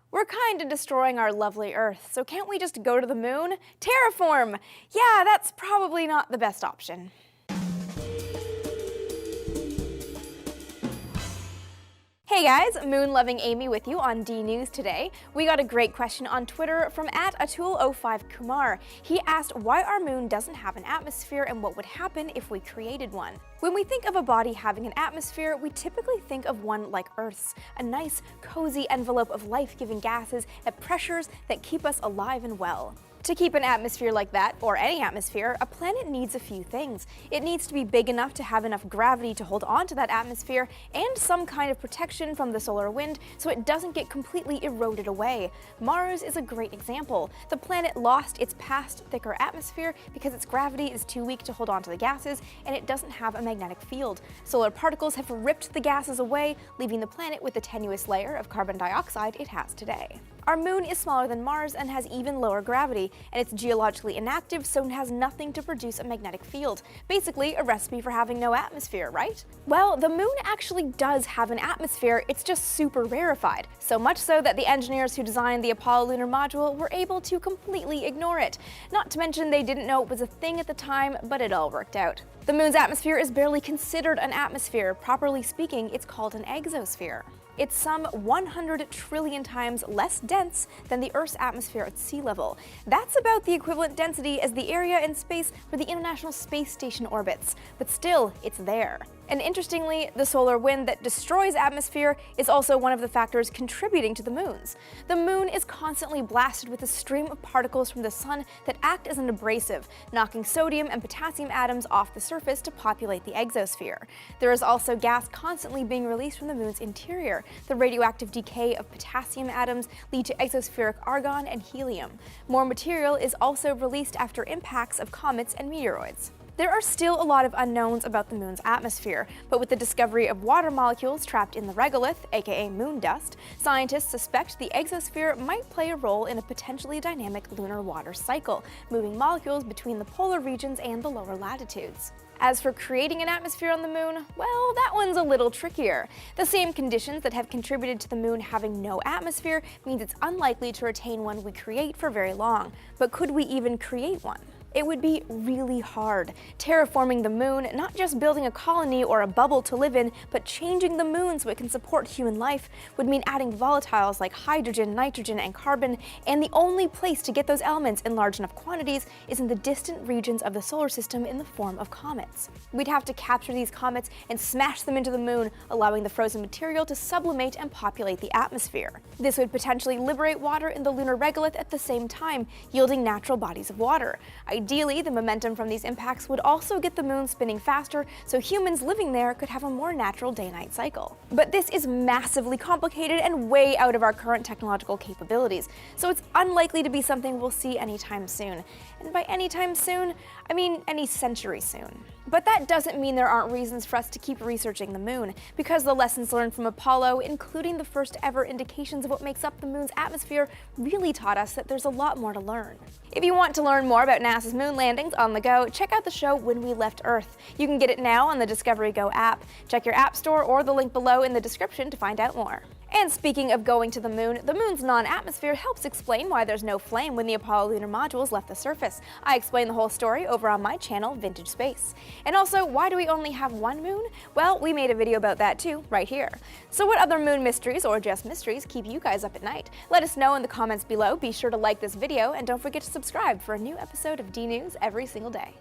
We're kind of destroying our lovely Earth, so can't we just go to the moon? Terraform! Yeah, that's probably not the best option. Hey guys, moon-loving Amy with you on D News today. We got a great question on Twitter from @Atul05Kumar. He asked why our moon doesn't have an atmosphere and what would happen if we created one. When we think of a body having an atmosphere, we typically think of one like Earth's, a nice, cozy envelope of life-giving gases at pressures that keep us alive and well. To keep an atmosphere like that, or any atmosphere, a planet needs a few things. It needs to be big enough to have enough gravity to hold on to that atmosphere, and some kind of protection from the solar wind so it doesn't get completely eroded away. Mars is a great example. The planet lost its past, thicker atmosphere because its gravity is too weak to hold on to the gases, and it doesn't have a magnetic field. Solar particles have ripped the gases away, leaving the planet with the tenuous layer of carbon dioxide it has today. Our moon is smaller than Mars and has even lower gravity, and it's geologically inactive, so it has nothing to produce a magnetic field. Basically, a recipe for having no atmosphere, right? Well, the moon actually does have an atmosphere, it's just super rarefied. So much so that the engineers who designed the Apollo lunar module were able to completely ignore it. Not to mention they didn't know it was a thing at the time, but it all worked out. The moon's atmosphere is barely considered an atmosphere. Properly speaking, it's called an exosphere. It's some 100 trillion times less dense than the Earth's atmosphere at sea level. That's about the equivalent density as the area in space where the International Space Station orbits, but still, it's there. And interestingly, the solar wind that destroys atmosphere is also one of the factors contributing to the moons. The moon is constantly blasted with a stream of particles from the sun that act as an abrasive, knocking sodium and potassium atoms off the surface to populate the exosphere. There is also gas constantly being released from the moon's interior. The radioactive decay of potassium atoms lead to exospheric argon and helium. More material is also released after impacts of comets and meteoroids. There are still a lot of unknowns about the moon's atmosphere, but with the discovery of water molecules trapped in the regolith, aka moon dust, scientists suspect the exosphere might play a role in a potentially dynamic lunar water cycle, moving molecules between the polar regions and the lower latitudes. As for creating an atmosphere on the moon, well, that one's a little trickier. The same conditions that have contributed to the moon having no atmosphere means it's unlikely to retain one we create for very long. But could we even create one? It would be really hard. Terraforming the moon, not just building a colony or a bubble to live in, but changing the moon so it can support human life, would mean adding volatiles like hydrogen, nitrogen, and carbon, and the only place to get those elements in large enough quantities is in the distant regions of the solar system in the form of comets. We'd have to capture these comets and smash them into the moon, allowing the frozen material to sublimate and populate the atmosphere. This would potentially liberate water in the lunar regolith at the same time, yielding natural bodies of water. Ideally, the momentum from these impacts would also get the moon spinning faster, so humans living there could have a more natural day-night cycle. But this is massively complicated and way out of our current technological capabilities, so it's unlikely to be something we'll see anytime soon. And by anytime soon, I mean any century soon. But that doesn't mean there aren't reasons for us to keep researching the moon, because the lessons learned from Apollo, including the first ever indications of what makes up the moon's atmosphere, really taught us that there's a lot more to learn. If you want to learn more about NASA's moon landings on the go, check out the show When We Left Earth. You can get it now on the Discovery Go app. Check your app store or the link below in the description to find out more. And speaking of going to the moon's non-atmosphere helps explain why there's no flame when the Apollo lunar modules left the surface. I explain the whole story over on my channel, Vintage Space. And also, why do we only have one moon? Well, we made a video about that too, right here. So what other moon mysteries, or just mysteries, keep you guys up at night? Let us know in the comments below. Be sure to like this video, and don't forget to subscribe for a new episode of D News every single day.